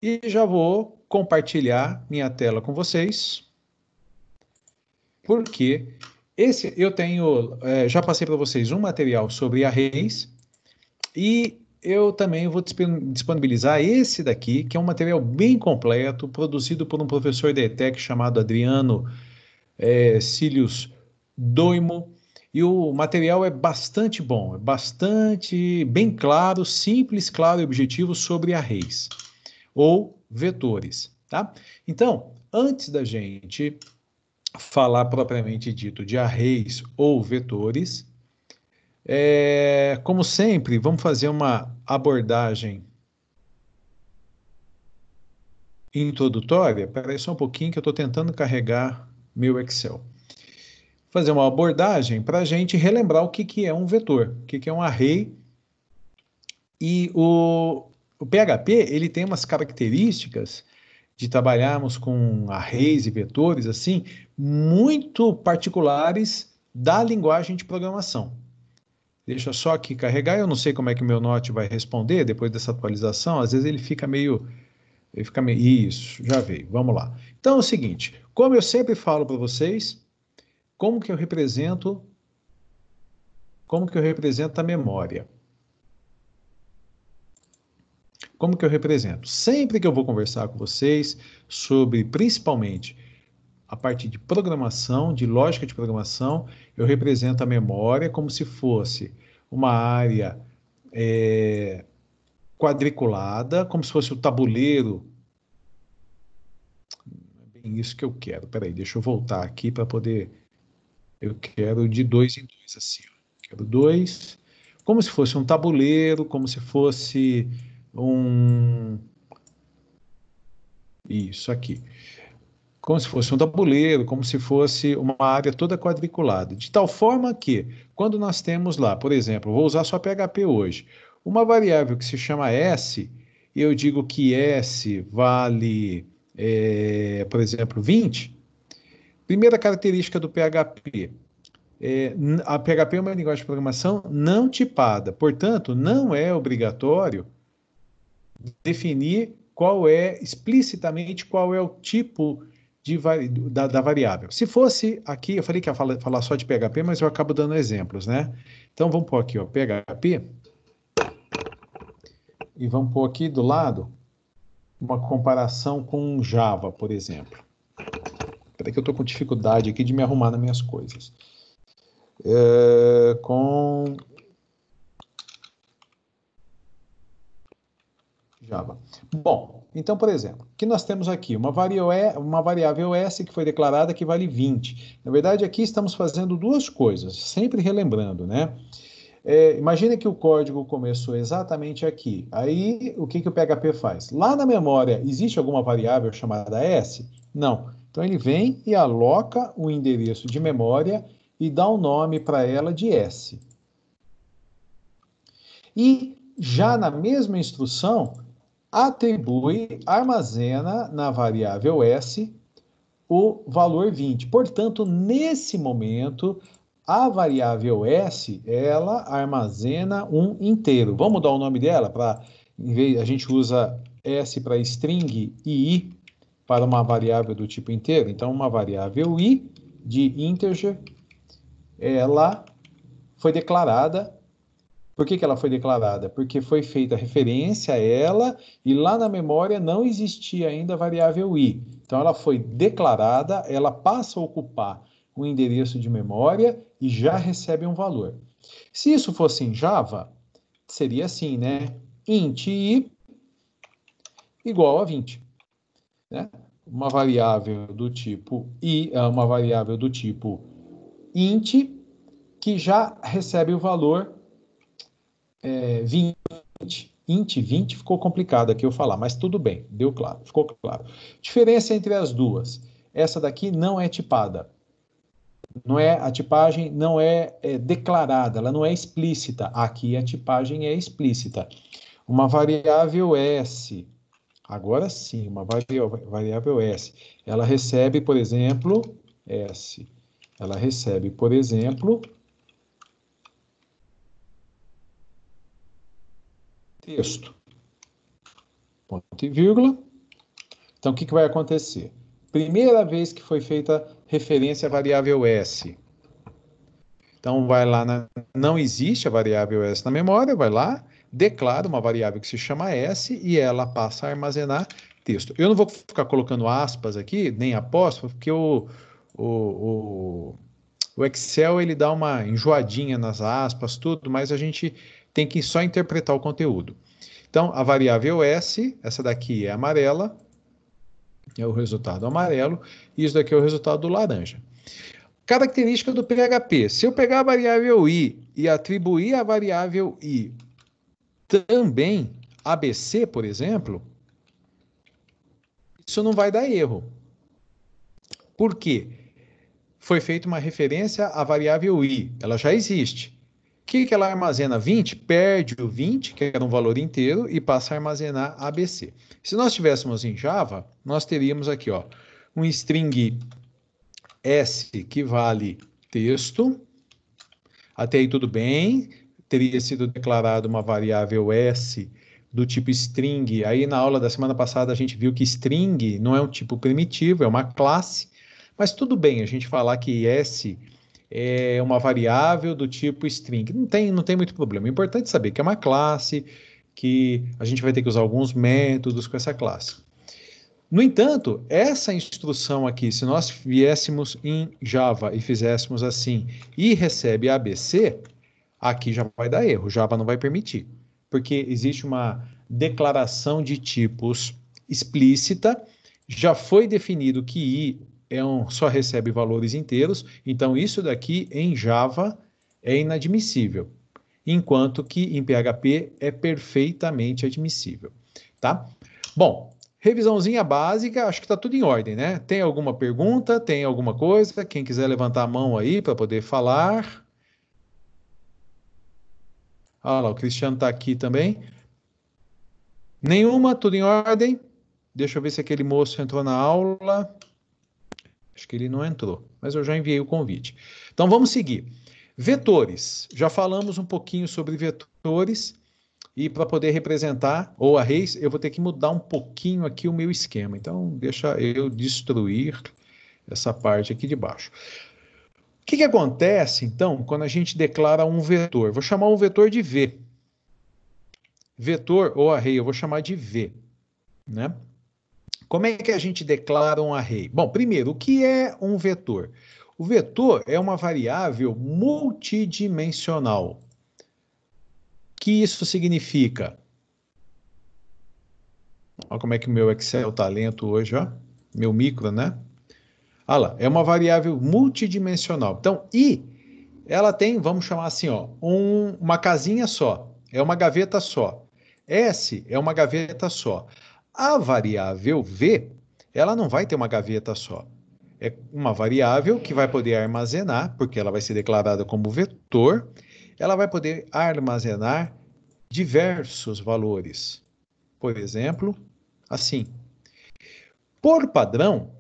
E já vou compartilhar minha tela com vocês, porque eu tenho, já passei para vocês um material sobre arrays, e eu também vou disponibilizar esse daqui, que é um material bem completo, produzido por um professor da ETEC chamado Adriano Cílios Doimo, e o material é bastante bom, é bastante bem claro, simples, claro e objetivo sobre arrays ou vetores, tá? Então, antes da gente falar propriamente dito de arrays ou vetores, como sempre, vamos fazer uma abordagem introdutória. Espera aí só um pouquinho que eu estou tentando carregar meu Excel. Fazer uma abordagem para a gente relembrar o que é um vetor, o que é um array. E o PHP, ele tem umas características de trabalharmos com arrays e vetores, assim, muito particulares da linguagem de programação. Deixa eu só aqui carregar, eu não sei como é que o meu Note vai responder depois dessa atualização, às vezes ele fica meio... Isso, já veio, vamos lá. Então é o seguinte, como eu sempre falo para vocês, como que eu represento a memória? Como que eu represento? Sempre que eu vou conversar com vocês sobre, principalmente, a parte de programação, de lógica de programação, eu represento a memória como se fosse uma área quadriculada, como se fosse o tabuleiro. É bem isso que eu quero. Peraí, deixa eu voltar aqui para poder. Eu quero de dois em dois, assim. Ó. Quero dois, como se fosse um tabuleiro, como se fosse um. Isso aqui. Como se fosse um tabuleiro, como se fosse uma área toda quadriculada. De tal forma que, quando nós temos lá, por exemplo, vou usar só PHP hoje, uma variável que se chama S, e eu digo que S vale, por exemplo, 20, primeira característica do PHP. A PHP é uma linguagem de programação não tipada, portanto, não é obrigatório definir explicitamente qual é o tipo da variável. Se fosse aqui, eu falei que ia falar só de PHP, mas eu acabo dando exemplos, né? Então vamos pôr aqui, ó, PHP, e vamos pôr aqui do lado uma comparação com Java, por exemplo. Espera que eu estou com dificuldade aqui de me arrumar nas minhas coisas. Com Java. Bom, então, por exemplo, o que nós temos aqui? Uma variável S que foi declarada que vale 20. Na verdade, aqui estamos fazendo duas coisas, sempre relembrando, né? Imagine que o código começou exatamente aqui. Aí, o que o PHP faz? Lá na memória, existe alguma variável chamada S? Não. Então, ele vem e aloca o endereço de memória e dá um nome para ela de S. E, já na mesma instrução, armazena na variável S o valor 20. Portanto, nesse momento, a variável S, ela armazena um inteiro. Vamos mudar o nome dela para, em vez, a gente usa S para string e I para uma variável do tipo inteiro. Então, uma variável I de integer, ela foi declarada. Por que ela foi declarada? Porque foi feita referência a ela e lá na memória não existia ainda a variável i. Então ela foi declarada, ela passa a ocupar o endereço de memória e já recebe um valor. Se isso fosse em Java, seria assim, né? Int i igual a 20. Né? Uma variável do tipo uma variável do tipo int que já recebe o valor 20. Int 20 ficou complicado aqui eu falar, mas tudo bem, deu claro, ficou claro. Diferença entre as duas. Essa daqui não é tipada. A tipagem não é declarada, ela não é explícita. Aqui a tipagem é explícita. Uma variável S, agora sim, uma variável S, ela recebe, por exemplo, S. Ela recebe, por exemplo, texto. Ponto e vírgula. Então, o que vai acontecer? Primeira vez que foi feita referência à variável S. Então, vai lá, não existe a variável S na memória, vai lá, declara uma variável que se chama S e ela passa a armazenar texto. Eu não vou ficar colocando aspas aqui, nem apóstrofo, porque o, o Excel ele dá uma enjoadinha nas aspas, tudo, mas a gente tem que só interpretar o conteúdo. Então, a variável S, essa daqui é amarela, é o resultado amarelo, e isso daqui é o resultado laranja. Característica do PHP. Se eu pegar a variável i e atribuir a variável i também ABC, por exemplo, isso não vai dar erro. Por quê? Foi feita uma referência à variável i, ela já existe. O que ela armazena? 20, perde o 20, que era um valor inteiro, e passa a armazenar ABC. Se nós tivéssemos em Java, nós teríamos aqui, ó, um string S que vale texto. Até aí tudo bem. Teria sido declarado uma variável S do tipo string. Aí na aula da semana passada a gente viu que string não é um tipo primitivo, é uma classe. Mas tudo bem a gente falar que S é uma variável do tipo string. Não tem muito problema. O importante é saber que é uma classe, que a gente vai ter que usar alguns métodos com essa classe. No entanto, essa instrução aqui, se nós viéssemos em Java e fizéssemos assim, e recebe ABC, aqui já vai dar erro, Java não vai permitir, porque existe uma declaração de tipos explícita, já foi definido que i só recebe valores inteiros, então isso daqui em Java é inadmissível, enquanto que em PHP é perfeitamente admissível, tá? Bom, revisãozinha básica, acho que está tudo em ordem, né? Tem alguma pergunta? Tem alguma coisa? Quem quiser levantar a mão aí para poder falar. Ah lá, o Cristiano está aqui também. Nenhuma? Tudo em ordem? Deixa eu ver se aquele moço entrou na aula. Acho que ele não entrou, mas eu já enviei o convite. Então vamos seguir. Vetores. Já falamos um pouquinho sobre vetores. E para poder representar, ou arrays, eu vou ter que mudar um pouquinho aqui o meu esquema. Então, deixa eu destruir essa parte aqui de baixo. O que acontece, então, quando a gente declara um vetor? Vou chamar um vetor de V. Vetor ou array, eu vou chamar de V, né? Como é que a gente declara um array? Bom, primeiro, o que é um vetor? O vetor é uma variável multidimensional. O que isso significa? Olha como é que o meu Excel está lento hoje, ó. Meu micro, né? Olha lá, é uma variável multidimensional. Então, i, ela tem, vamos chamar assim, ó, uma casinha só. É uma gaveta só. S é uma gaveta só. A variável v, ela não vai ter uma gaveta só. É uma variável que vai poder armazenar, porque ela vai ser declarada como vetor, ela vai poder armazenar diversos valores. Por exemplo, assim. Por padrão,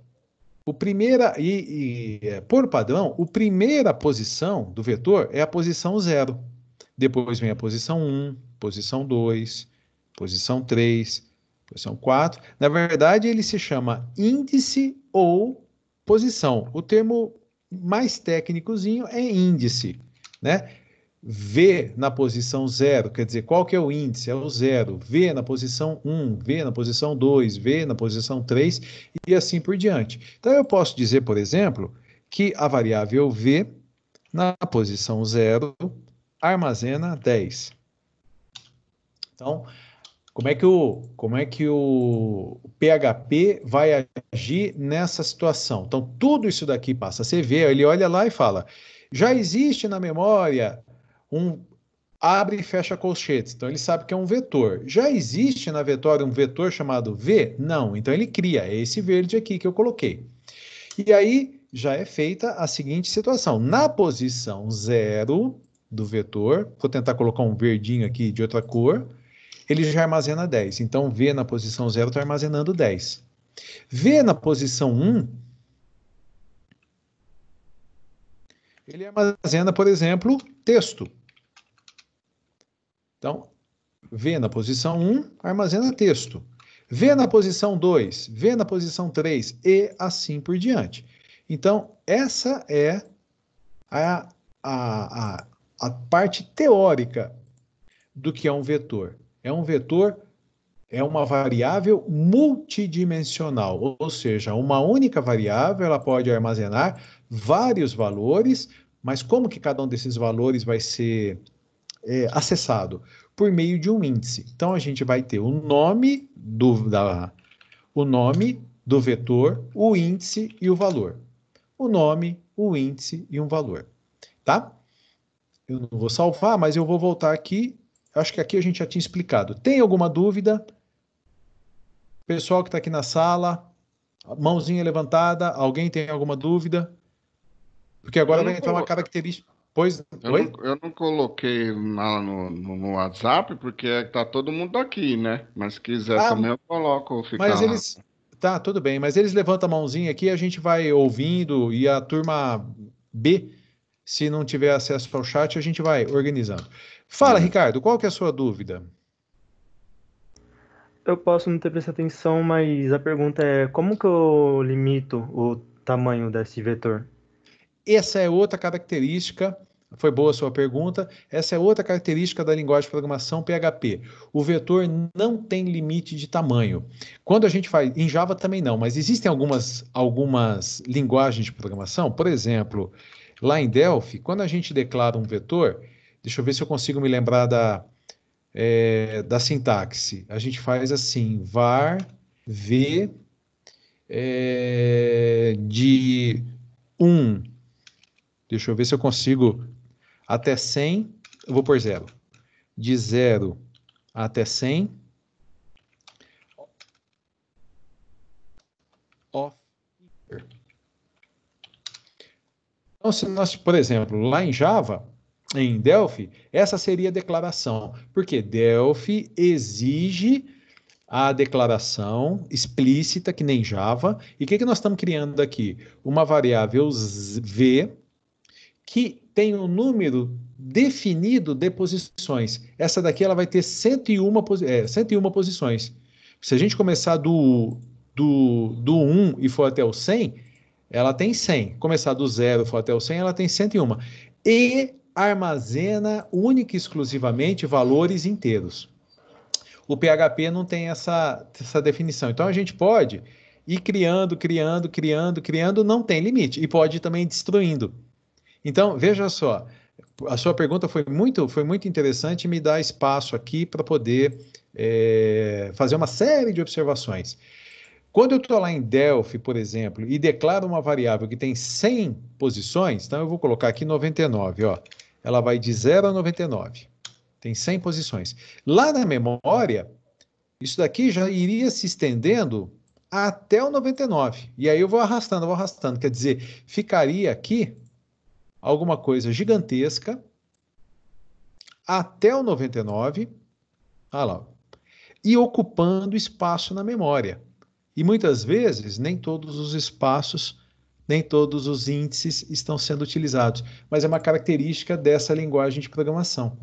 por padrão, a primeira posição do vetor é a posição 0. Depois vem a posição 1, posição 2, posição 3, posição 4. Na verdade, ele se chama índice ou posição. O termo mais técnicozinho é índice, né? V na posição 0, quer dizer, qual que é o índice? É o 0. V na posição 1, V na posição 2, V na posição 3 e assim por diante. Então, eu posso dizer, por exemplo, que a variável V na posição 0 armazena 10. Então, como é que o PHP vai agir nessa situação? Então, tudo isso daqui passa a ser V, ele olha lá e fala, já existe na memória um abre e fecha colchetes. Então ele sabe que é um vetor. Já existe na vetória um vetor chamado V? Não. Então ele cria. É esse verde aqui que eu coloquei. E aí já é feita a seguinte situação. Na posição 0 do vetor, vou tentar colocar um verdinho aqui de outra cor, ele já armazena 10. Então V na posição 0 está armazenando 10. V na posição 1, ele armazena, por exemplo, texto. Então, V na posição 1, armazena texto. V na posição 2, V na posição 3 e assim por diante. Então, essa é a, a parte teórica do que é um vetor. Um vetor é uma variável multidimensional, ou seja, uma única variável ela pode armazenar vários valores, mas como que cada um desses valores vai ser acessado? Por meio de um índice. Então, a gente vai ter o nome do vetor, o índice e o valor. O nome, o índice e um valor. Tá? Eu não vou salvar, mas eu vou voltar aqui. Acho que aqui a gente já tinha explicado. Tem alguma dúvida? Pessoal que está aqui na sala, mãozinha levantada, alguém tem alguma dúvida? Porque agora vai entrar uma característica. Pois, oi? Eu não coloquei lá no WhatsApp, porque tá todo mundo aqui, né? Mas se quiser Ah, também eu coloco, mas ficar lá. eles. Tá, tudo bem, mas eles levantam a mãozinha aqui, a gente vai ouvindo e a turma B, se não tiver acesso ao chat, a gente vai organizando. Fala, Beleza. Ricardo, qual que é a sua dúvida? Eu posso não ter prestado atenção, mas a pergunta é como que eu limito o tamanho desse vetor? Essa é outra característica, foi boa a sua pergunta, essa é outra característica da linguagem de programação PHP. O vetor não tem limite de tamanho. Quando a gente faz, em Java também não, mas existem algumas linguagens de programação, por exemplo, lá em Delphi, quando a gente declara um vetor, deixa eu ver se eu consigo me lembrar da sintaxe. A gente faz assim, var v de 1. Deixa eu ver se eu consigo até 100. Eu vou por 0. De 0 até 100. Off. Então, se nós, por exemplo, lá em Java, em Delphi, essa seria a declaração. Porque Delphi exige a declaração explícita, que nem Java. E o que nós estamos criando aqui? Uma variável v que tem um número definido de posições. Essa daqui ela vai ter 101 posições. Se a gente começar do 1 e for até o 100, ela tem 100. Começar do 0 e for até o 100, ela tem 101. E armazena única e exclusivamente valores inteiros. O PHP não tem essa definição. Então a gente pode ir criando, não tem limite. E pode ir também destruindo. Então, veja só, a sua pergunta foi muito interessante e me dá espaço aqui para poder fazer uma série de observações. Quando eu estou lá em Delphi, por exemplo, e declaro uma variável que tem 100 posições, então eu vou colocar aqui 99, ó. Ela vai de 0 a 99. Tem 100 posições. Lá na memória, isso daqui já iria se estendendo até o 99. E aí eu vou arrastando. Quer dizer, ficaria aqui alguma coisa gigantesca até o 99, ah lá, e ocupando espaço na memória. E muitas vezes nem todos os espaços, nem todos os índices estão sendo utilizados, mas é uma característica dessa linguagem de programação.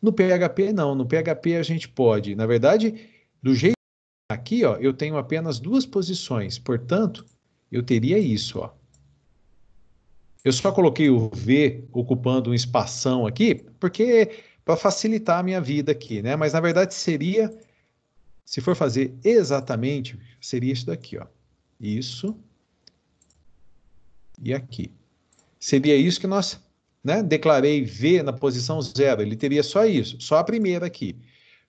No PHP não, no PHP a gente pode, na verdade, do jeito aqui, ó, eu tenho apenas 2 posições, portanto, eu teria isso, ó. Eu só coloquei o V ocupando um espação aqui, porque para facilitar a minha vida aqui, né? Mas na verdade seria, se for fazer exatamente, seria isso daqui, ó. Isso e aqui. Seria isso que nós, né? Declarei V na posição 0, ele teria só isso, só a primeira aqui.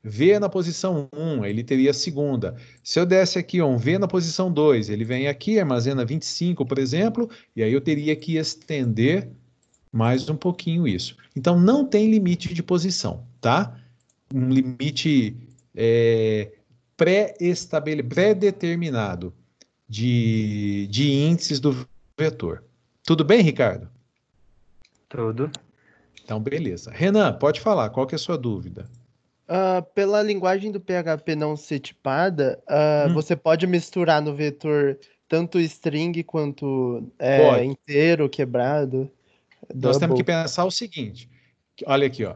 V na posição 1, ele teria a segunda. Se eu desse aqui um V na posição 2, ele vem aqui, armazena 25, por exemplo, e aí eu teria que estender mais um pouquinho isso. Então, não tem limite de posição, tá? Um limite pré-determinado de índices do vetor. Tudo bem, Ricardo? Tudo. Então, beleza. Renan, pode falar, qual que é a sua dúvida? Pela linguagem do PHP não ser tipada, Hum, você pode misturar no vetor tanto string quanto pode. inteiro, quebrado, Nós temos que double. pensar o seguinte. Olha aqui, ó.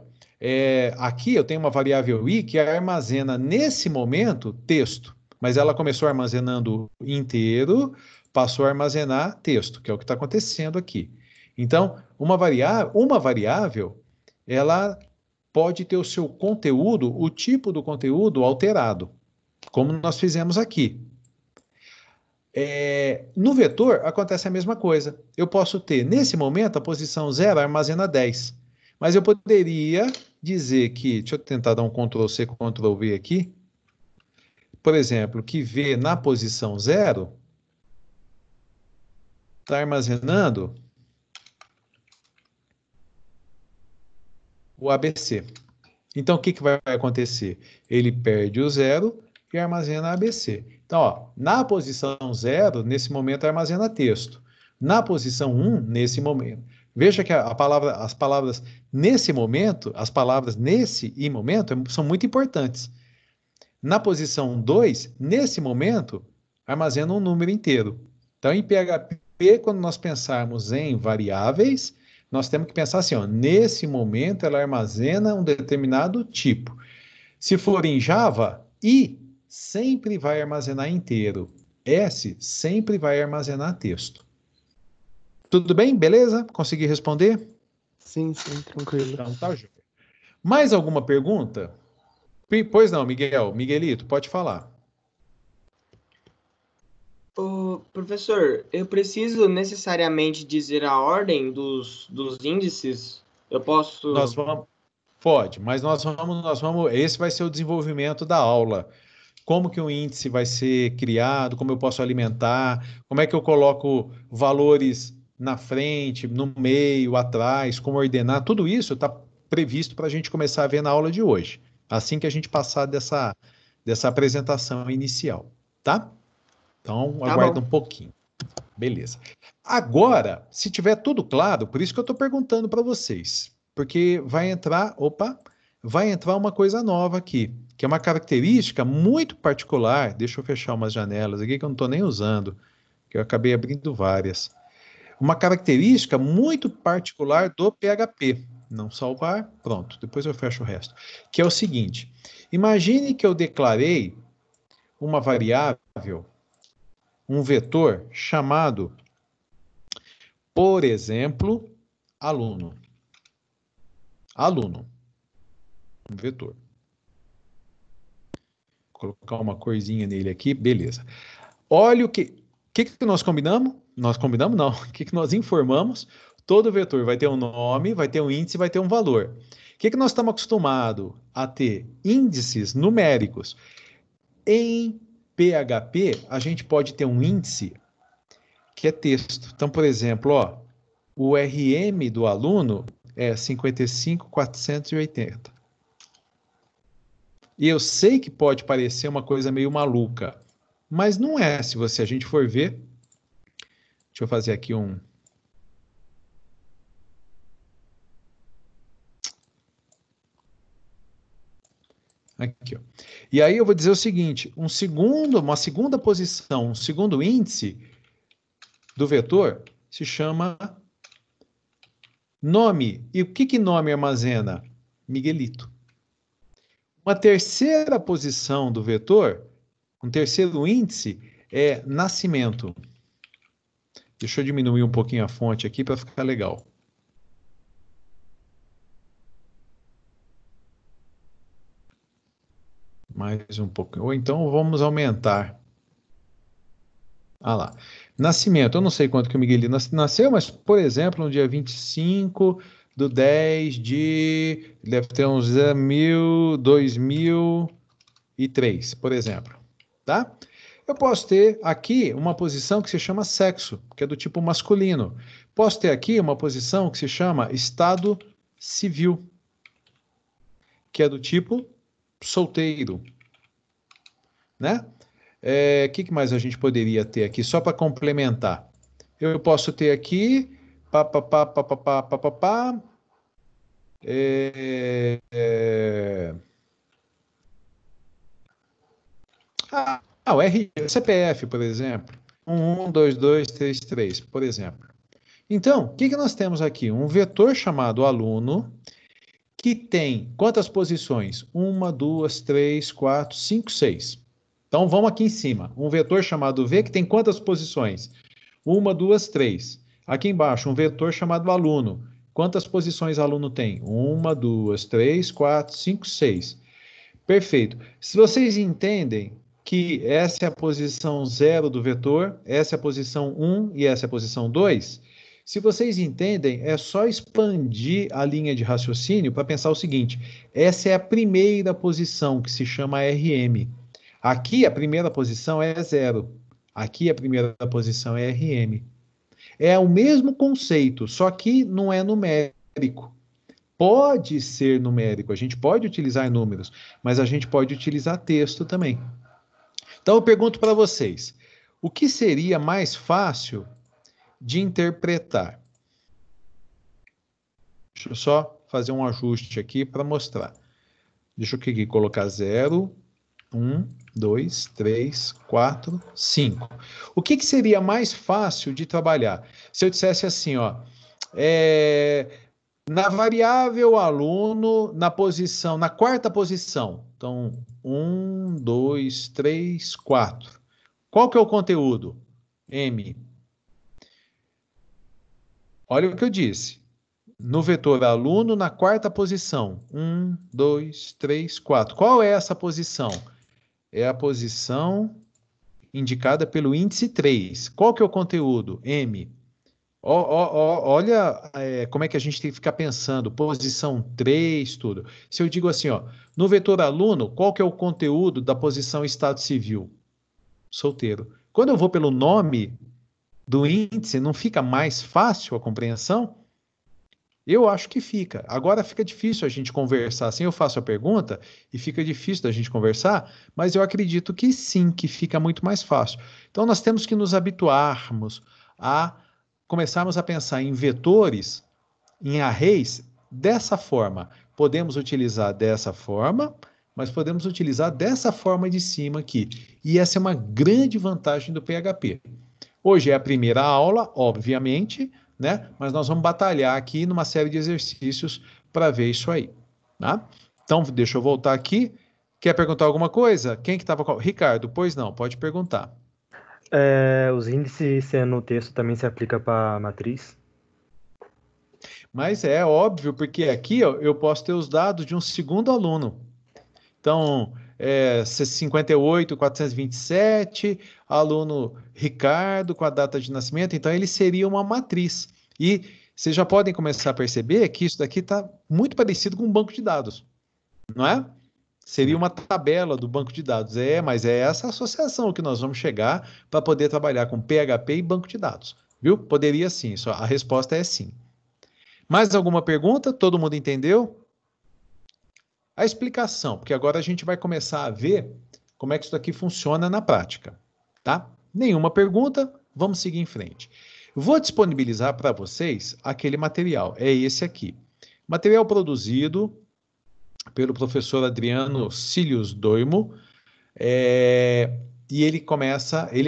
Aqui eu tenho uma variável i que armazena, nesse momento, texto. mas ela começou armazenando inteiro, passou a armazenar texto, que é o que está acontecendo aqui. Então, uma variável, ela pode ter o seu conteúdo, o tipo do conteúdo alterado, como nós fizemos aqui. No vetor, acontece a mesma coisa. Eu posso ter, nesse momento, a posição 0 armazena 10. Mas eu poderia dizer que, deixa eu tentar dar um Ctrl+C, Ctrl+V aqui. Por exemplo, que V na posição 0 está armazenando o ABC. Então, o que vai acontecer? Ele perde o 0 e armazena ABC. Então, ó, na posição 0, nesse momento, armazena texto. Na posição 1, nesse momento. Veja que as palavras nesse momento, as palavras nesse e momento são muito importantes. Na posição 2, nesse momento, armazena um número inteiro. Então, em PHP, quando nós pensarmos em variáveis, nós temos que pensar assim, ó, nesse momento ela armazena um determinado tipo. Se for em Java, I sempre vai armazenar inteiro. S sempre vai armazenar texto. Tudo bem? Beleza? Consegui responder? Sim, tranquilo. Então, tá, Júlio. Mais alguma pergunta? Pois não, Miguel. Miguelito, pode falar. Ô, professor, eu preciso necessariamente dizer a ordem dos índices? Eu posso... Pode, mas nós vamos... Esse vai ser o desenvolvimento da aula. Como que o índice vai ser criado, como eu posso alimentar, como é que eu coloco valores na frente, no meio, atrás, como ordenar, tudo isso está previsto para a gente começar a ver na aula de hoje, assim que a gente passar dessa apresentação inicial, tá? Então, Tá aguarda bom. um pouquinho. Beleza. Agora, se tiver tudo claro, por isso que eu estou perguntando para vocês, porque vai entrar uma coisa nova aqui, que é uma característica muito particular. Deixa eu fechar umas janelas aqui que eu não estou nem usando, que eu acabei abrindo várias. Uma característica muito particular do PHP. Não salvar, pronto, depois eu fecho o resto. Que é o seguinte, imagine que eu declarei uma variável, um vetor chamado, por exemplo, aluno. Aluno. Um vetor. Vou colocar uma corzinha nele aqui, beleza. Olha o que nós combinamos? Nós combinamos não. O que nós informamos? Todo vetor vai ter um nome, vai ter um índice, vai ter um valor. O que nós estamos acostumados a ter? Índices numéricos. Em PHP, a gente pode ter um índice que é texto. Então, por exemplo, ó, o RM do aluno é 55.480. E eu sei que pode parecer uma coisa meio maluca, mas não é. Se a gente for ver, deixa eu fazer aqui um... Aqui, ó. E aí eu vou dizer o seguinte, uma segunda posição, um segundo índice do vetor se chama nome. E o que nome armazena? Miguelito. Uma terceira posição do vetor, um terceiro índice, é nascimento. Deixa eu diminuir um pouquinho a fonte aqui para ficar legal. Mais um pouquinho. Ou então vamos aumentar. Ah lá. Nascimento. Eu não sei quanto que o Miguelito nasceu, mas, por exemplo, no dia 25/10 de... Deve ter uns 2003, por exemplo. Tá? Eu posso ter aqui uma posição que se chama sexo, que é do tipo masculino. Posso ter aqui uma posição que se chama estado civil, que é do tipo solteiro. Né? Que mais a gente poderia ter aqui, só para complementar? Eu posso ter aqui... o CPF, por exemplo. 112233, por exemplo. Então, o que nós temos aqui? Um vetor chamado aluno, que tem quantas posições? 1, 2, 3, 4, 5, 6. Então, vamos aqui em cima. Um vetor chamado V que tem quantas posições? 1, 2, 3. Aqui embaixo, um vetor chamado aluno. Quantas posições aluno tem? 1, 2, 3, 4, 5, 6. Perfeito. Se vocês entendem que essa é a posição 0 do vetor, essa é a posição 1 e essa é a posição 2, se vocês entendem, é só expandir a linha de raciocínio para pensar o seguinte: essa é a primeira posição, que se chama RM. Aqui a primeira posição é 0. Aqui a primeira posição é RM. É o mesmo conceito, só que não é numérico. Pode ser numérico, a gente pode utilizar números, mas a gente pode utilizar texto também. Então eu pergunto para vocês, o que seria mais fácil de interpretar? Deixa eu só fazer um ajuste aqui para mostrar. Deixa eu aqui colocar 0, 1, 2, 3, 4, 5. O que seria mais fácil de trabalhar? Se eu dissesse assim, ó, na variável aluno, na quarta posição. Então, 1, 2, 3, 4. Qual que é o conteúdo? M. Olha o que eu disse. No vetor aluno, na quarta posição. 1, 2, 3, 4. Qual é essa posição? É a posição indicada pelo índice 3. Qual que é o conteúdo? M. Olha como é que a gente tem que ficar pensando. Posição 3, tudo. Se eu digo assim, ó, no vetor aluno, qual que é o conteúdo da posição estado civil? Solteiro. Quando eu vou pelo nome do índice, não fica mais fácil a compreensão? Eu acho que fica. Agora fica difícil a gente conversar. Assim eu faço a pergunta e fica difícil da gente conversar, mas eu acredito que sim, que fica muito mais fácil. Então nós temos que nos habituarmos a começarmos a pensar em vetores, em arrays, dessa forma. Podemos utilizar dessa forma, mas podemos utilizar dessa forma de cima aqui. E essa é uma grande vantagem do PHP. Hoje é a primeira aula, obviamente, né? Mas nós vamos batalhar aqui numa série de exercícios para ver isso aí, tá? Então, deixa eu voltar aqui. Quer perguntar alguma coisa? Quem que estava com... Ricardo, pois não, pode perguntar. Os índices sendo no texto também se aplica para a matriz? Mas é óbvio, porque aqui ó, eu posso ter os dados de um segundo aluno. Então, 58, 427, aluno Ricardo com a data de nascimento, então ele seria uma matriz. E vocês já podem começar a perceber que isso daqui está muito parecido com um banco de dados, não é? Seria uma tabela do banco de dados. Mas é essa associação que nós vamos chegar para poder trabalhar com PHP e banco de dados. Viu? Poderia sim, só a resposta é sim. Mais alguma pergunta? Todo mundo entendeu? A explicação, porque agora a gente vai começar a ver como é que isso daqui funciona na prática, tá? Nenhuma pergunta, vamos seguir em frente. Vou disponibilizar para vocês aquele material, é esse aqui. Material produzido pelo professor Adriano Cílios Doimo, e ele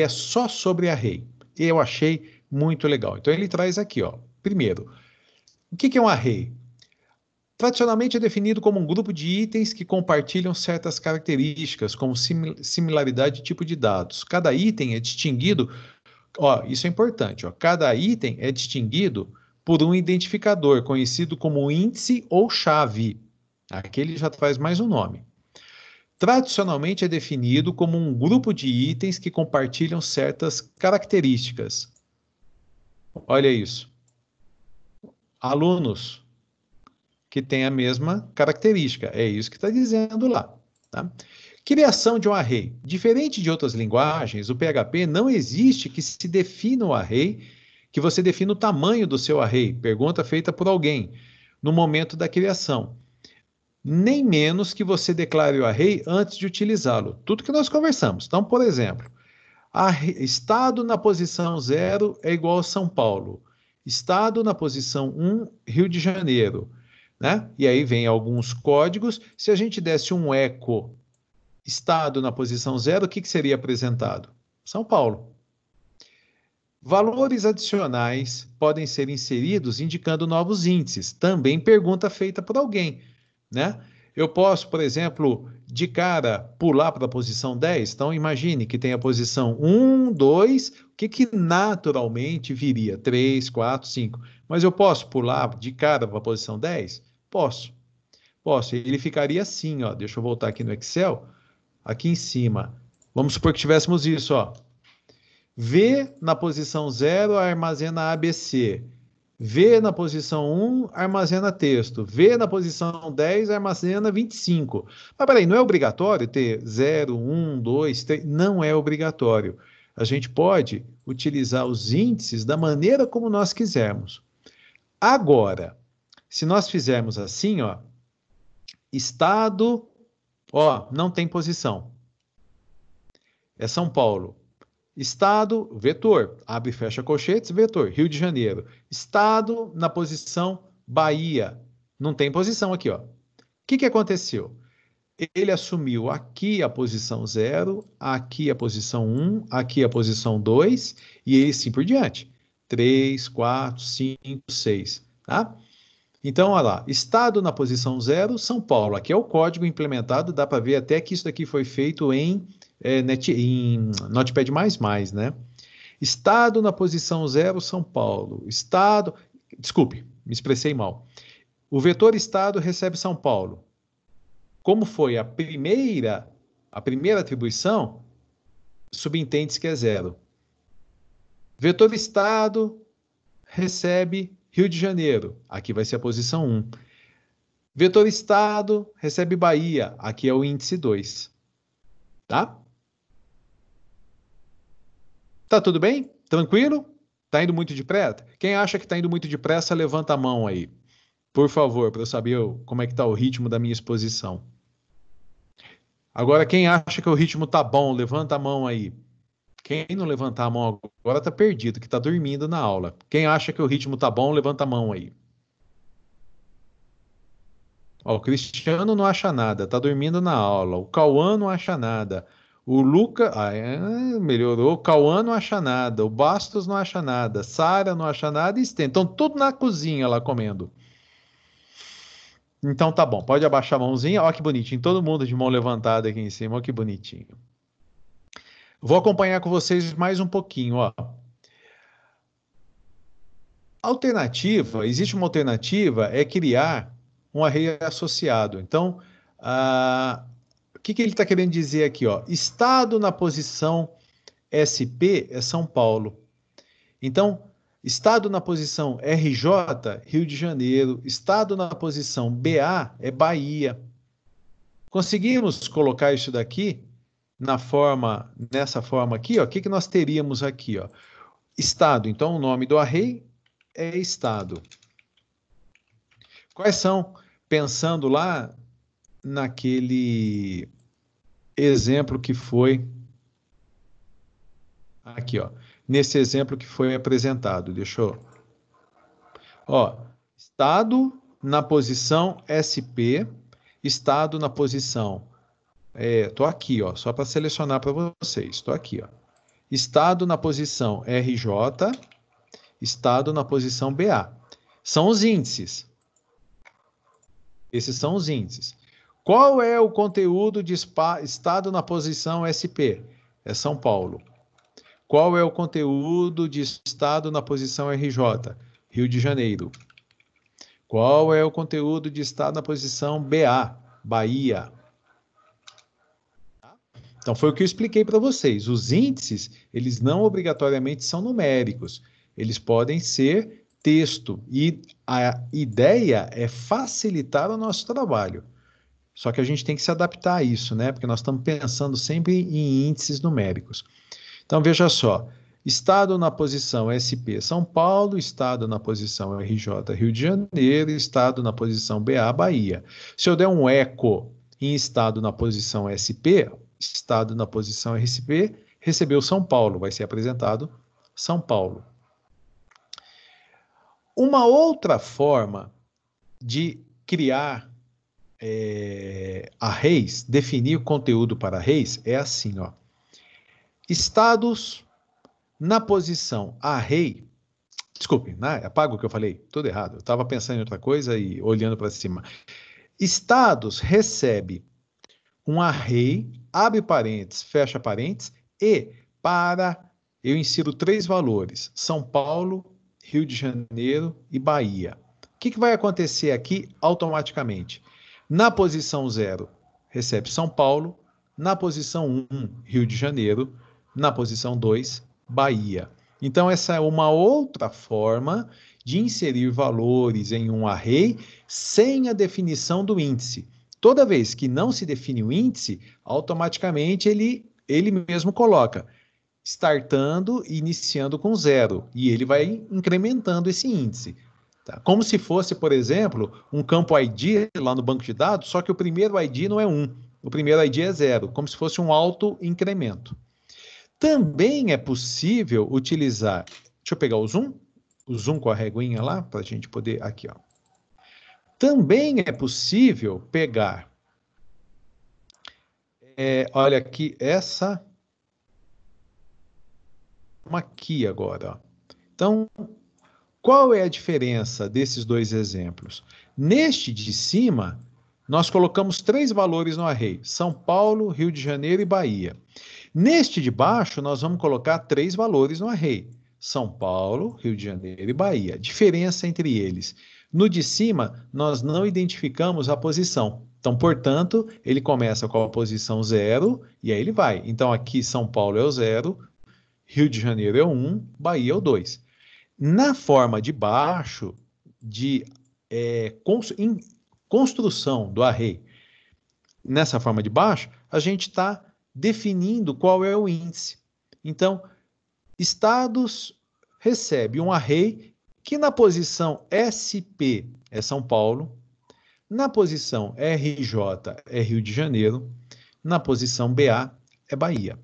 é só sobre array. Eu achei muito legal. Então ele traz aqui, ó. Primeiro, o que é um array? Tradicionalmente é definido como um grupo de itens que compartilham certas características, como similaridade de tipo de dados. Cada item é distinguido, isso é importante, cada item é distinguido por um identificador, conhecido como índice ou chave. Aqui ele já traz mais um nome. Tradicionalmente é definido como um grupo de itens que compartilham certas características. Olha isso. Alunos que tem a mesma característica. É isso que está dizendo lá. Tá? Criação de um array. Diferente de outras linguagens, o PHP não existe que se defina o array, que você defina o tamanho do seu array. Pergunta feita por alguém no momento da criação. Nem menos que você declare o array antes de utilizá-lo. Tudo que nós conversamos. Então, por exemplo, estado na posição 0 é igual a São Paulo. Estado na posição 1, Rio de Janeiro. Né? E aí vem alguns códigos. Se a gente desse um eco estado na posição 0, o que seria apresentado? São Paulo. Valores adicionais podem ser inseridos indicando novos índices. Também pergunta feita por alguém. Né? Eu posso, por exemplo, de cara, pular para a posição 10. Então, imagine que tem a posição 1, 2, o que naturalmente viria? 3, 4, 5. Mas eu posso pular de cara para a posição 10? Posso. Posso. Ele ficaria assim, ó. Deixa eu voltar aqui no Excel. Aqui em cima. Vamos supor que tivéssemos isso, ó. V na posição 0 armazena ABC. V na posição 1 armazena texto. V na posição 10 armazena 25. Mas peraí, não é obrigatório ter 0, 1, 2, 3? Não é obrigatório. A gente pode utilizar os índices da maneira como nós quisermos. Agora, se nós fizermos assim, ó, estado, ó, não tem posição. É São Paulo. Estado, vetor, abre e fecha colchetes, vetor, Rio de Janeiro. Estado na posição Bahia. Não tem posição aqui, ó. O que aconteceu? Ele assumiu aqui a posição 0, aqui a posição 1, aqui a posição 2, e assim por diante. 3, 4, 5, 6, tá? Então, olha lá, estado na posição 0, São Paulo. Aqui é o código implementado, dá para ver até que isso daqui foi feito em Notepad++, né? Estado na posição 0, São Paulo. Estado... Desculpe, me expressei mal. O vetor estado recebe São Paulo. Como foi a primeira atribuição, subentende-se que é 0. Vetor estado recebe Rio de Janeiro. Aqui vai ser a posição 1. Vetor estado recebe Bahia. Aqui é o índice 2. Tá? Tá tudo bem? Tranquilo? Tá indo muito depressa? Quem acha que tá indo muito depressa, levanta a mão aí. Por favor, para eu saber como é que tá o ritmo da minha exposição. Agora, quem acha que o ritmo tá bom, levanta a mão aí. Quem não levantar a mão agora tá perdido, que tá dormindo na aula. Quem acha que o ritmo tá bom, levanta a mão aí. Ó, o Cristiano não acha nada, tá dormindo na aula. O Cauã não acha nada. O Luca, melhorou. O Cauã não acha nada. O Bastos não acha nada. Sara não acha nada e Sten. Estão tudo na cozinha lá comendo. Então tá bom, pode abaixar a mãozinha. Ó que bonitinho, todo mundo de mão levantada aqui em cima. Ó que bonitinho. Vou acompanhar com vocês mais um pouquinho, ó. Alternativa, existe uma alternativa, é criar um array associado. Então, o que ele está querendo dizer aqui, ó? Estado na posição SP é São Paulo. Então, estado na posição RJ, Rio de Janeiro. Estado na posição BA é Bahia. Conseguimos colocar isso daqui nessa forma aqui, ó? O que nós teríamos aqui, ó? Estado, então o nome do array é estado. Quais são, pensando lá naquele exemplo que foi aqui, ó, nesse exemplo que foi apresentado, deixa eu... Ó, estado na posição SP, estado na posição... tô aqui, ó, só para selecionar para vocês, tô aqui, ó. Estado na posição RJ, estado na posição BA. São os índices. Esses são os índices. Qual é o conteúdo de estado na posição SP? É São Paulo. Qual é o conteúdo de estado na posição RJ? Rio de Janeiro. Qual é o conteúdo de estado na posição BA? Bahia. Então, foi o que eu expliquei para vocês. Os índices, eles não obrigatoriamente são numéricos. Eles podem ser texto. E a ideia é facilitar o nosso trabalho. Só que a gente tem que se adaptar a isso, né? Porque nós estamos pensando sempre em índices numéricos. Então, veja só. Estado na posição SP, São Paulo. Estado na posição RJ, Rio de Janeiro. Estado na posição BA, Bahia. Se eu der um eco em estado na posição SP... Estado na posição RSP, recebeu São Paulo, vai ser apresentado São Paulo. Uma outra forma de criar arrays, definir conteúdo para arrays, é assim, ó. Estados na posição array, desculpe, apaga o que eu falei, tudo errado, eu estava pensando em outra coisa e olhando para cima. Estados recebe um array, abre parênteses, fecha parênteses, e eu insiro 3 valores, São Paulo, Rio de Janeiro e Bahia. O que vai acontecer aqui automaticamente? Na posição 0, recebe São Paulo, na posição 1, Rio de Janeiro, na posição 2, Bahia. Então, essa é uma outra forma de inserir valores em um array sem a definição do índice. Toda vez que não se define o índice, automaticamente ele mesmo coloca, startando e iniciando com 0, e ele vai incrementando esse índice. Tá? Como se fosse, por exemplo, um campo ID lá no banco de dados, só que o primeiro ID não é 1, o primeiro ID é 0, como se fosse um auto-incremento. Também é possível utilizar, deixa eu pegar o zoom com a reguinha lá, para a gente poder, aqui ó. Também é possível pegar, olha aqui, uma aqui agora. Ó. Então, qual é a diferença desses 2 exemplos? Neste de cima, nós colocamos 3 valores no array, São Paulo, Rio de Janeiro e Bahia. Neste de baixo, nós vamos colocar 3 valores no array, São Paulo, Rio de Janeiro e Bahia. Diferença entre eles. No de cima, nós não identificamos a posição. Então, portanto, ele começa com a posição 0 e aí ele vai. Então, aqui São Paulo é o 0, Rio de Janeiro é o 1, Bahia é o 2. Na forma de baixo, de construção do array, nessa forma de baixo, a gente está definindo qual é o índice. Então, estados recebe um array que na posição SP é São Paulo, na posição RJ é Rio de Janeiro, na posição BA é Bahia.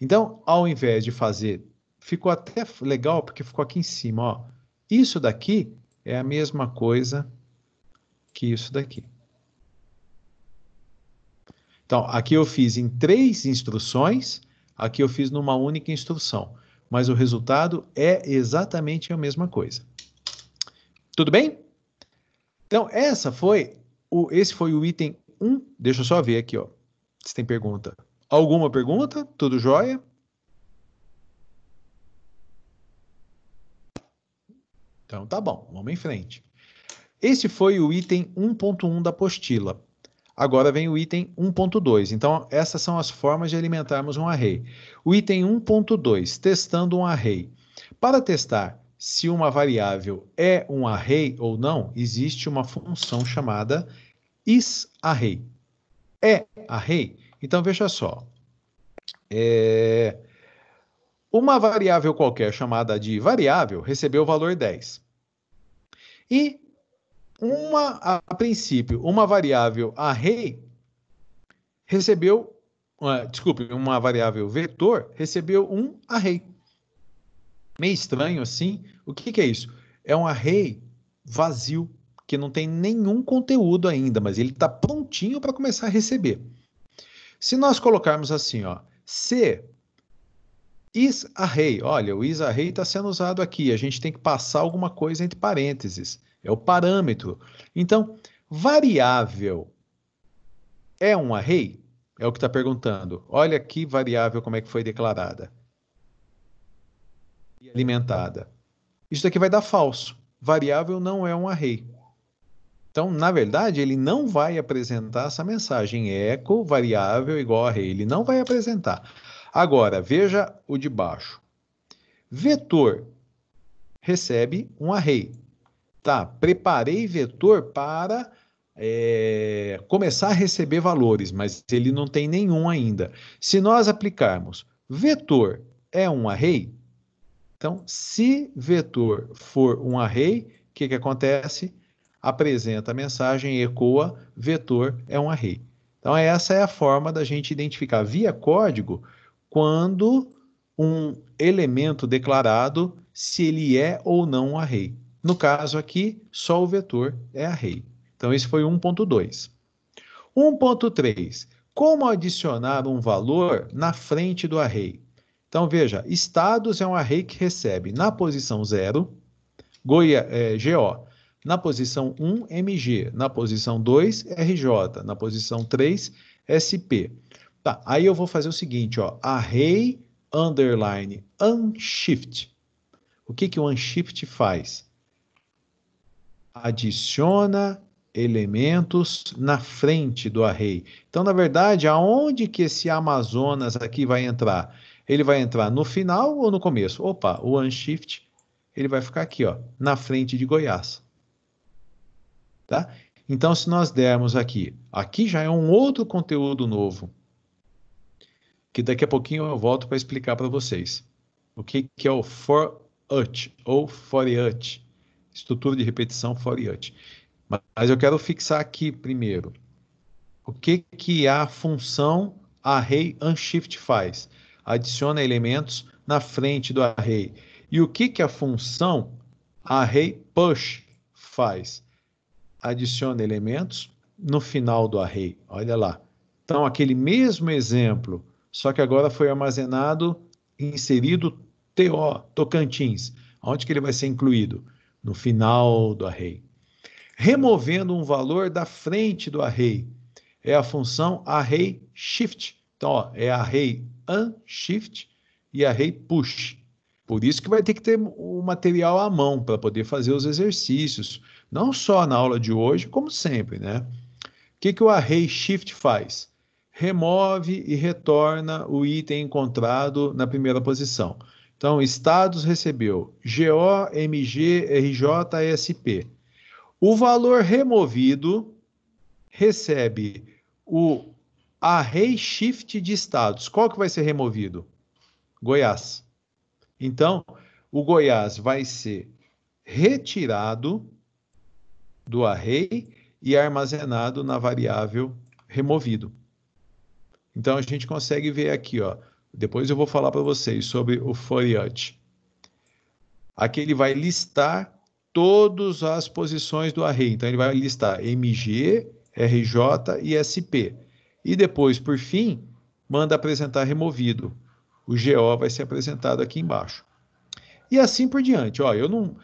Então, ao invés de fazer, ficou até legal porque ficou aqui em cima, ó. Isso daqui é a mesma coisa que isso daqui. Então, aqui eu fiz em 3 instruções, aqui eu fiz numa única instrução. Mas o resultado é exatamente a mesma coisa. Tudo bem? Então, esse foi o item 1. Deixa eu só ver aqui, ó, se tem pergunta. Alguma pergunta? Tudo jóia? Então, tá bom, vamos em frente. Esse foi o item 1.1 da apostila. Agora vem o item 1.2. Então, essas são as formas de alimentarmos um array. O item 1.2, testando um array. Para testar se uma variável é um array ou não, existe uma função chamada isArray. É array? Então, veja só. Uma variável qualquer chamada de variável recebeu o valor 10. E a princípio, uma variável array recebeu, uma variável vetor recebeu um array. Meio estranho assim. O que é isso? É um array vazio, que não tem nenhum conteúdo ainda, mas ele está prontinho para começar a receber. Se nós colocarmos assim, ó, se isArray, olha, o isArray está sendo usado aqui, a gente tem que passar alguma coisa entre parênteses. É o parâmetro. Então, variável é um array? É o que está perguntando. Olha aqui variável como é que foi declarada. E alimentada. Isso daqui vai dar falso. Variável não é um array. Então, na verdade, ele não vai apresentar essa mensagem echo variável igual a array. Ele não vai apresentar. Agora, veja o de baixo. Vetor recebe um array. Tá, preparei vetor para começar a receber valores, mas ele não tem nenhum ainda. Se nós aplicarmos vetor é um array, então, se vetor for um array, o que acontece? Apresenta a mensagem, ecoa, vetor é um array. Então, essa é a forma da gente identificar via código quando um elemento declarado, se ele é ou não um array. No caso aqui, só o vetor é array. Então, esse foi 1.2. 1.3. Como adicionar um valor na frente do array? Então, veja, estados é um array que recebe na posição 0, GO, Na posição 1, MG. Na posição 2, RJ. Na posição 3, SP. Tá, aí eu vou fazer o seguinte, ó. Array underline unshift. O que que o unshift faz? Adiciona elementos na frente do array. Então, na verdade, aonde que esse Amazonas aqui vai entrar? Ele vai entrar no final ou no começo? Opa, o unshift, ele vai ficar aqui, ó, na frente de Goiás. Tá? Então, se nós dermos aqui, aqui já é um outro conteúdo novo, que daqui a pouquinho eu volto para explicar para vocês. O que que é o for each ou for each? Estrutura de repetição for each. Mas eu quero fixar aqui primeiro. O que que a função array unshift faz? Adiciona elementos na frente do array. E o que que a função array push faz? Adiciona elementos no final do array. Olha lá. Então, aquele mesmo exemplo, só que agora foi armazenado, inserido TO, Tocantins. Onde que ele vai ser incluído? No final do array. Removendo um valor da frente do array. É a função array shift. Então, ó, é array unshift e array push. Por isso que vai ter que ter o material à mão para poder fazer os exercícios. Não só na aula de hoje, como sempre, né? O que que o array shift faz? Remove e retorna o item encontrado na primeira posição. Então, estados recebeu GO, MG, RJ, SP. O valor removido recebe o array shift de estados. Qual que vai ser removido? Goiás. Então, o Goiás vai ser retirado do array e armazenado na variável removido. Então, a gente consegue ver aqui, ó. Depois eu vou falar para vocês sobre o for each. Aqui ele vai listar todas as posições do array. Então, ele vai listar MG, RJ e SP. E depois, por fim, manda apresentar removido. O GO vai ser apresentado aqui embaixo. E assim por diante. Ó, eu não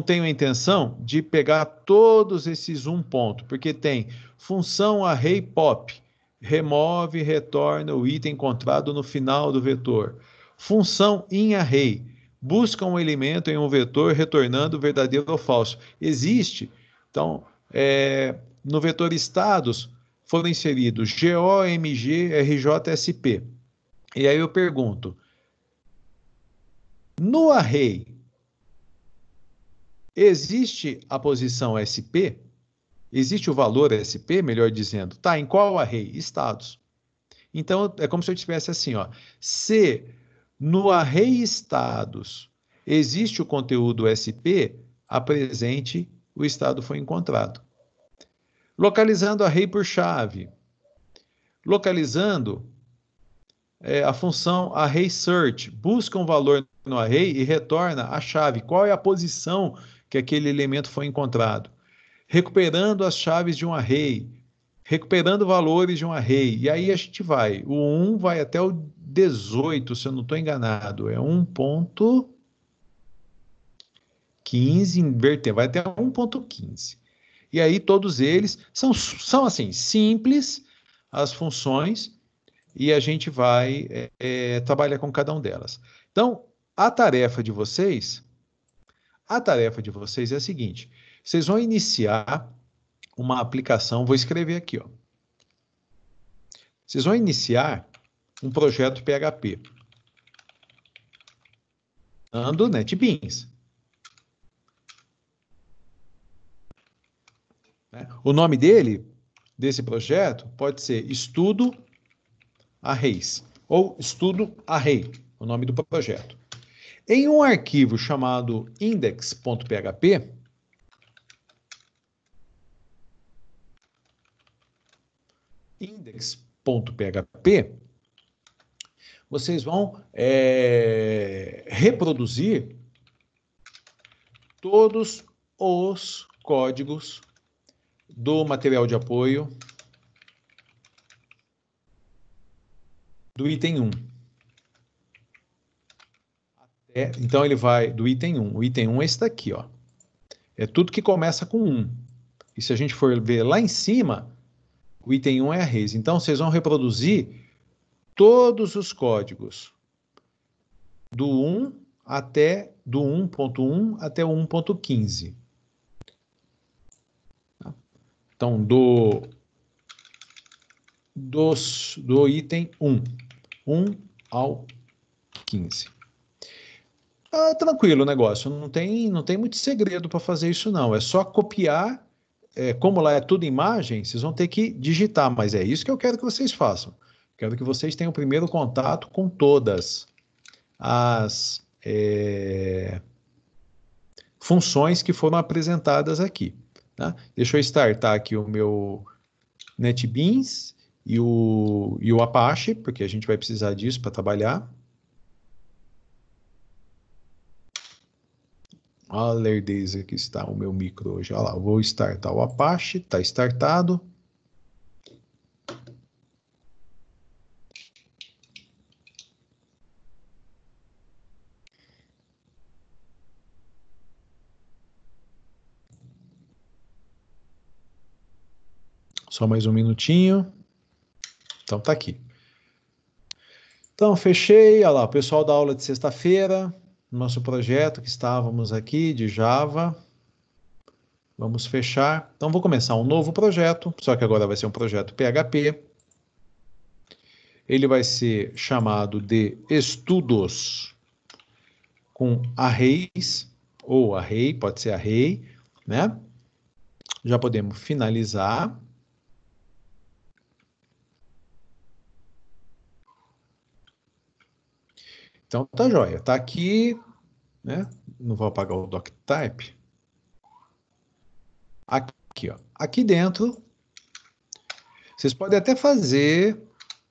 tenho a intenção de pegar todos esses ponto, porque tem função array pop, remove e retorna o item encontrado no final do vetor. Função inArray, busca um elemento em um vetor retornando verdadeiro ou falso. Existe. Então, no vetor estados foram inseridos GO, MG, RJ, SP. E aí eu pergunto, no array, existe a posição SP? Existe o valor SP, melhor dizendo? Tá, em qual array? Estados. Então, é como se eu tivesse assim, ó. Se no array estados existe o conteúdo SP, apresente o estado foi encontrado. Localizando array por chave. Localizando a função array search. Busca um valor no array e retorna a chave. Qual é a posição que aquele elemento foi encontrado? Recuperando as chaves de um array, recuperando valores de um array. E aí a gente vai. O 1 vai até o 18, se eu não estou enganado. É 1.15, inverter, vai até 1.15. E aí todos eles são assim, simples as funções, e a gente vai trabalhar com cada uma delas. Então, a tarefa de vocês é a seguinte: vocês vão iniciar uma aplicação, vou escrever aqui, ó. Vocês vão iniciar um projeto PHP. Ando NetBeans. O nome desse projeto, pode ser Estudo Arrays, ou Estudo Array, o nome do projeto. Em um arquivo chamado index.php, vocês vão reproduzir todos os códigos do material de apoio do item 1. Então, ele vai do item 1. O item 1 é esse daqui, ó. é tudo que começa com 1. E se a gente for ver lá em cima, o item 1 é arrays. Então, vocês vão reproduzir todos os códigos do 1.1 até o 1.15. Então, do item 1 ao 15. Tranquilo o negócio, não tem muito segredo para fazer isso não, é só copiar, como lá é tudo imagem, vocês vão ter que digitar, mas é isso que eu quero que vocês façam. Quero que vocês tenham o primeiro contato com todas as funções que foram apresentadas aqui. Tá? Deixa eu startar aqui o meu NetBeans e o Apache, porque a gente vai precisar disso para trabalhar. Olha a lerdeza que está o meu micro hoje. Olha lá, eu vou startar o Apache, está startado. Só mais um minutinho. Então tá aqui. Então fechei, olha lá, o pessoal da aula de sexta-feira, nosso projeto que estávamos aqui de Java. Vamos fechar. Então vou começar um novo projeto, só que agora vai ser um projeto PHP. Ele vai ser chamado de estudos com arrays, ou array, pode ser array, né? Já podemos finalizar. Então tá joia, tá aqui, né? Não vou apagar o doctype. Aqui, ó. Aqui dentro, vocês podem até fazer,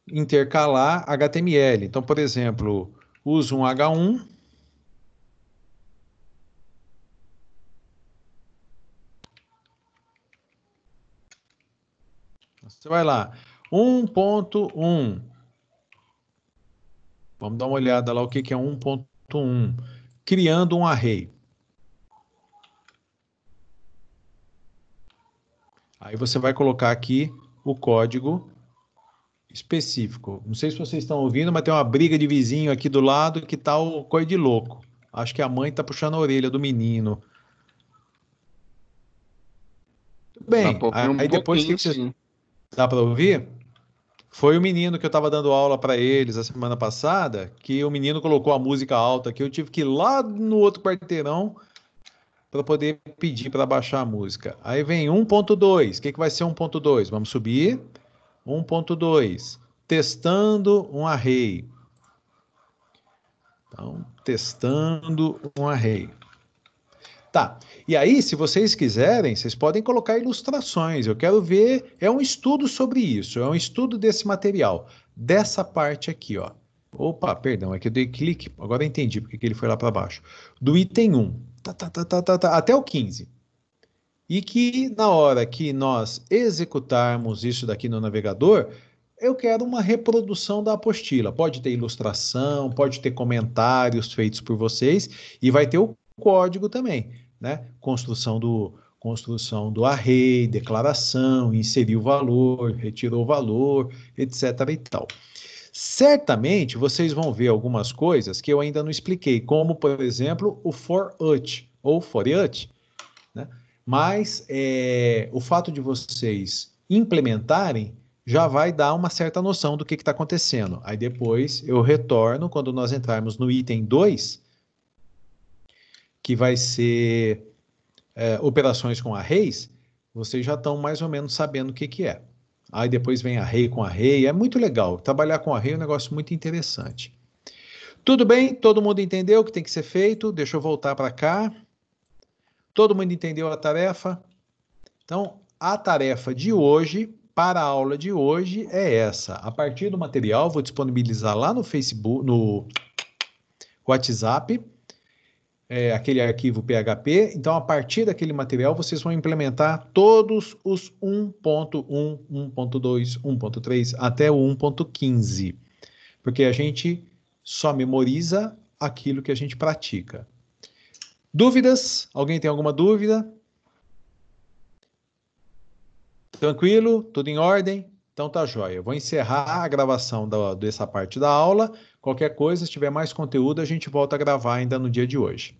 intercalar HTML. Então, por exemplo, uso um H1. Você vai lá, 1.1. Vamos dar uma olhada lá o que é 1.1. Criando um array. Aí você vai colocar aqui o código específico. Não sei se vocês estão ouvindo, mas tem uma briga de vizinho aqui do lado que tá o coisa de louco. Acho que a mãe tá puxando a orelha do menino. Bem, aí depois que vocês... Dá para ouvir? Foi o menino que eu estava dando aula para eles a semana passada, que o menino colocou a música alta, que eu tive que ir lá no outro quarteirão para poder pedir para baixar a música. Aí vem 1.2. O que vai ser 1.2? Vamos subir. 1.2. Testando um array. Então, testando um array. Tá. E aí, se vocês quiserem, vocês podem colocar ilustrações. Eu quero ver, é um estudo sobre isso, é um estudo desse material, dessa parte aqui, ó. Opa, perdão, é que eu dei clique, agora eu entendi porque que ele foi lá para baixo. Do item 1, até o 15. E que na hora que nós executarmos isso daqui no navegador, eu quero uma reprodução da apostila. Pode ter ilustração, pode ter comentários feitos por vocês, e vai ter o código também. Né? Construção do array, declaração, inserir o valor, retirou o valor, etc. e tal. Certamente vocês vão ver algumas coisas que eu ainda não expliquei, como, por exemplo, o for each, ou for each, né? Mas o fato de vocês implementarem já vai dar uma certa noção do que está acontecendo. Aí depois eu retorno, quando nós entrarmos no item 2, que vai ser operações com arrays, vocês já estão mais ou menos sabendo o que é. Aí depois vem array com array, é muito legal. Trabalhar com array é um negócio muito interessante. Tudo bem? Todo mundo entendeu o que tem que ser feito? Deixa eu voltar para cá. Todo mundo entendeu a tarefa? Então, a tarefa de hoje, para a aula de hoje, é essa. A partir do material, vou disponibilizar lá no Facebook, no WhatsApp, aquele arquivo PHP. Então, a partir daquele material, vocês vão implementar todos os 1.1, 1.2, 1.3 até o 1.15. Porque a gente só memoriza aquilo que a gente pratica. Dúvidas? Alguém tem alguma dúvida? Tranquilo? Tudo em ordem? Então tá jóia. Eu vou encerrar a gravação dessa parte da aula. Qualquer coisa, se tiver mais conteúdo, a gente volta a gravar ainda no dia de hoje.